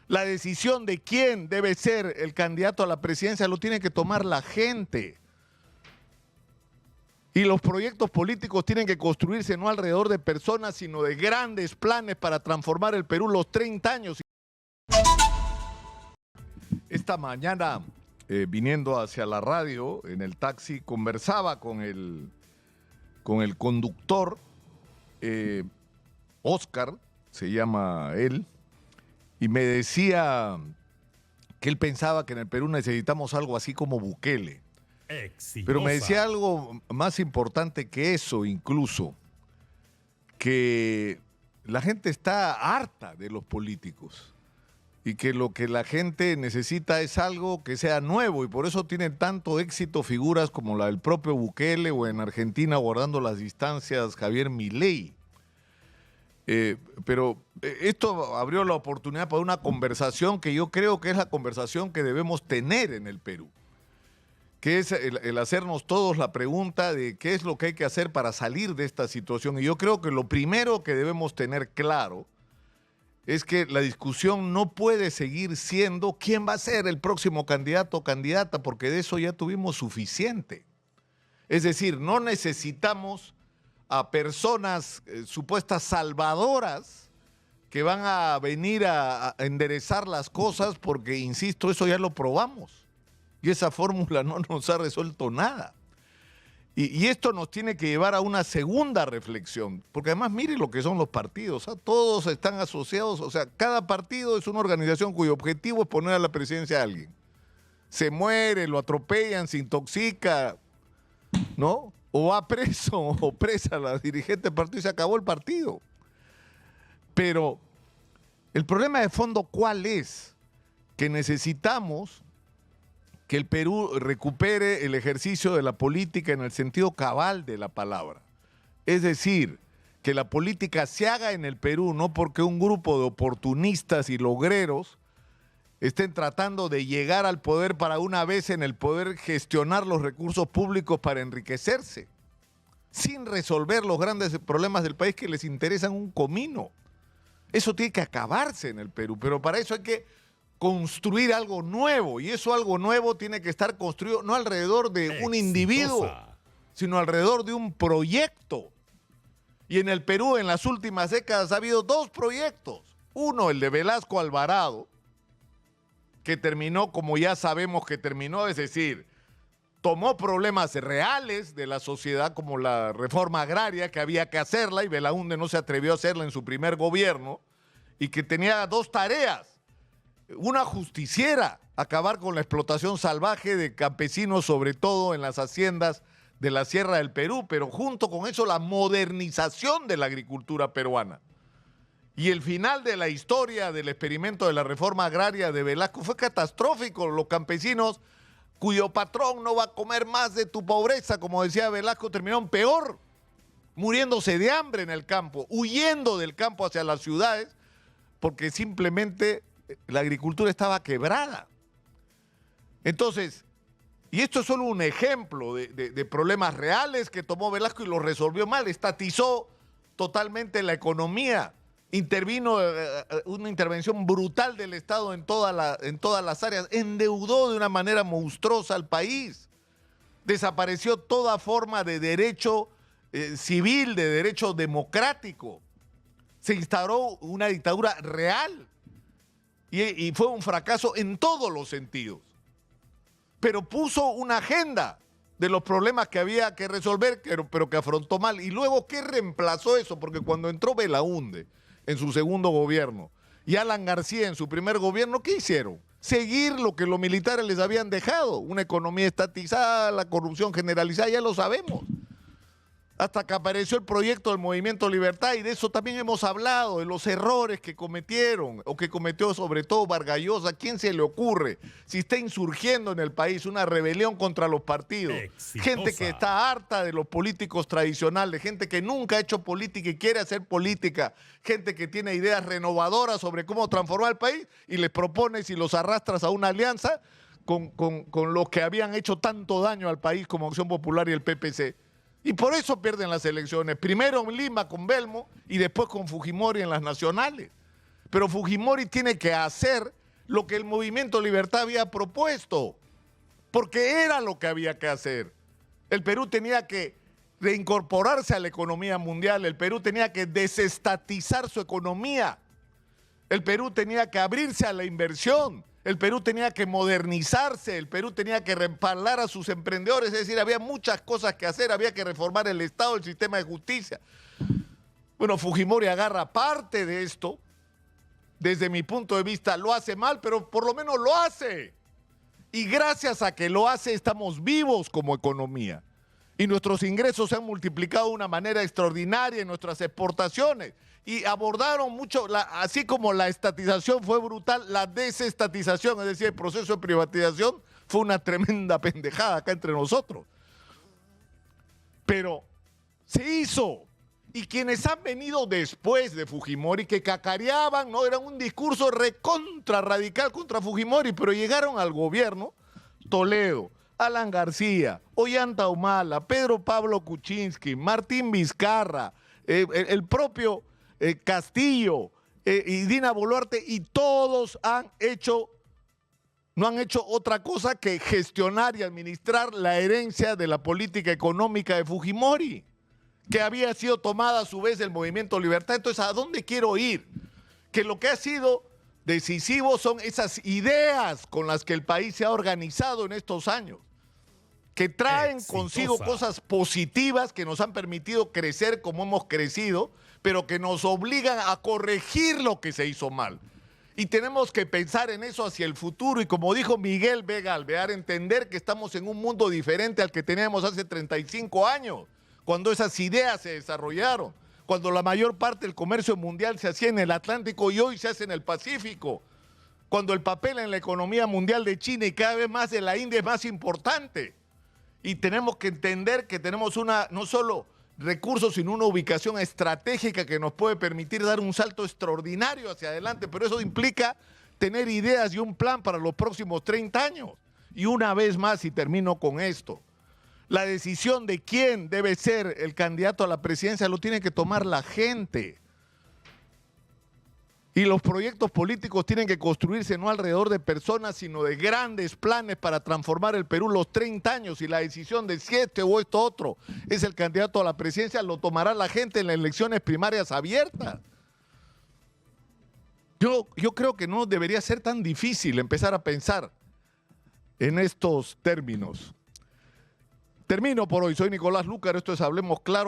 La decisión de quién debe ser el candidato a la presidencia lo tiene que tomar la gente. Y los proyectos políticos tienen que construirse no alrededor de personas, sino de grandes planes para transformar el Perú los 30 años. Esta mañana, viniendo hacia la radio, en el taxi, conversaba con el conductor, Oscar, se llama él, y me decía que él pensaba que en el Perú necesitamos algo así como Bukele. Exitosa. Pero me decía algo más importante que eso incluso, que la gente está harta de los políticos y que lo que la gente necesita es algo que sea nuevo, y por eso tienen tanto éxito figuras como la del propio Bukele, o en Argentina, guardando las distancias, Javier Milei. Pero esto abrió la oportunidad para una conversación que yo creo que es la conversación que debemos tener en el Perú, que es el hacernos todos la pregunta de qué es lo que hay que hacer para salir de esta situación. Y yo creo que lo primero que debemos tener claro es que la discusión no puede seguir siendo quién va a ser el próximo candidato o candidata, porque de eso ya tuvimos suficiente. Es decir, no necesitamos a personas supuestas salvadoras que van a venir a enderezar las cosas, porque, insisto, eso ya lo probamos. Y esa fórmula no nos ha resuelto nada. Y esto nos tiene que llevar a una segunda reflexión, porque además mire lo que son los partidos, ¿eh? Todos están asociados, o sea, cada partido es una organización cuyo objetivo es poner a la presidencia a alguien. Se muere, lo atropellan, se intoxica, ¿no? O va preso o presa la dirigente del partido y se acabó el partido. Pero el problema de fondo, ¿cuál es? Que necesitamos que el Perú recupere el ejercicio de la política en el sentido cabal de la palabra. Es decir, que la política se haga en el Perú, no porque un grupo de oportunistas y logreros estén tratando de llegar al poder para una vez en el poder gestionar los recursos públicos para enriquecerse, sin resolver los grandes problemas del país que les interesan un comino. Eso tiene que acabarse en el Perú, pero para eso hay que construir algo nuevo, y eso algo nuevo tiene que estar construido no alrededor de un individuo, sino alrededor de un proyecto. Y en el Perú en las últimas décadas ha habido dos proyectos. Uno, el de Velasco Alvarado, que terminó como ya sabemos que terminó, es decir, tomó problemas reales de la sociedad como la reforma agraria, que había que hacerla y Belaúnde no se atrevió a hacerla en su primer gobierno, y que tenía dos tareas. Una justiciera, acabar con la explotación salvaje de campesinos, sobre todo en las haciendas de la Sierra del Perú, pero junto con eso la modernización de la agricultura peruana. Y el final de la historia del experimento de la reforma agraria de Velasco fue catastrófico. Los campesinos, cuyo patrón no va a comer más de tu pobreza, como decía Velasco, terminaron peor, muriéndose de hambre en el campo, huyendo del campo hacia las ciudades, porque simplemente la agricultura estaba quebrada. Entonces, y esto es solo un ejemplo de problemas reales que tomó Velasco y los resolvió mal. Estatizó totalmente la economía, intervino una intervención brutal del Estado en todas las áreas, endeudó de una manera monstruosa al país, desapareció toda forma de derecho civil, de derecho democrático, se instauró una dictadura real. Y fue un fracaso en todos los sentidos. Pero puso una agenda de los problemas que había que resolver, pero que afrontó mal. Y luego, ¿qué reemplazó eso? Porque cuando entró Belaúnde en su segundo gobierno y Alan García en su primer gobierno, ¿qué hicieron? Seguir lo que los militares les habían dejado. Una economía estatizada, la corrupción generalizada, ya lo sabemos. Hasta que apareció el proyecto del Movimiento Libertad, y de eso también hemos hablado, de los errores que cometieron, o que cometió sobre todo Vargas Llosa. ¿A quién se le ocurre, si está insurgiendo en el país una rebelión contra los partidos? Exitosa. Gente que está harta de los políticos tradicionales, gente que nunca ha hecho política y quiere hacer política, gente que tiene ideas renovadoras sobre cómo transformar el país, y les propones y los arrastras a una alianza con los que habían hecho tanto daño al país como Acción Popular y el PPC. Y por eso pierden las elecciones, primero en Lima con Belmo y después con Fujimori en las nacionales. Pero Fujimori tiene que hacer lo que el Movimiento Libertad había propuesto, porque era lo que había que hacer. El Perú tenía que reincorporarse a la economía mundial, el Perú tenía que desestatizar su economía, el Perú tenía que abrirse a la inversión, el Perú tenía que modernizarse, el Perú tenía que respaldar a sus emprendedores, es decir, había muchas cosas que hacer, había que reformar el Estado, el sistema de justicia. Bueno, Fujimori agarra parte de esto, desde mi punto de vista lo hace mal, pero por lo menos lo hace. Y gracias a que lo hace estamos vivos como economía. Y nuestros ingresos se han multiplicado de una manera extraordinaria en nuestras exportaciones. Y abordaron mucho, así como la estatización fue brutal, la desestatización, es decir, el proceso de privatización fue una tremenda pendejada acá entre nosotros. Pero se hizo. Y quienes han venido después de Fujimori, que cacareaban, ¿no? Era un discurso recontra radical contra Fujimori, pero llegaron al gobierno, Toledo, Alan García, Ollanta Humala, Pedro Pablo Kuczynski, Martín Vizcarra, el propio Castillo y Dina Boluarte, y todos no han hecho otra cosa que gestionar y administrar la herencia de la política económica de Fujimori, que había sido tomada a su vez del Movimiento Libertad. Entonces, ¿a dónde quiero ir? Que lo que ha sido decisivo son esas ideas con las que el país se ha organizado en estos años, que traen consigo cosas positivas que nos han permitido crecer como hemos crecido, pero que nos obligan a corregir lo que se hizo mal. Y tenemos que pensar en eso hacia el futuro y, como dijo Miguel Vega Alvear, entender que estamos en un mundo diferente al que teníamos hace 35 años, cuando esas ideas se desarrollaron, cuando la mayor parte del comercio mundial se hacía en el Atlántico y hoy se hace en el Pacífico, cuando el papel en la economía mundial de China y cada vez más de la India es más importante. Y tenemos que entender que tenemos no solo recursos, sino una ubicación estratégica que nos puede permitir dar un salto extraordinario hacia adelante, pero eso implica tener ideas y un plan para los próximos 30 años. Y una vez más, y termino con esto, la decisión de quién debe ser el candidato a la presidencia lo tiene que tomar la gente. Y los proyectos políticos tienen que construirse no alrededor de personas, sino de grandes planes para transformar el Perú los 30 años. Y la decisión de si este o esto otro es el candidato a la presidencia lo tomará la gente en las elecciones primarias abiertas. Yo creo que no debería ser tan difícil empezar a pensar en estos términos. Termino por hoy. Soy Nicolás Lúcar. Esto es Hablemos Claro.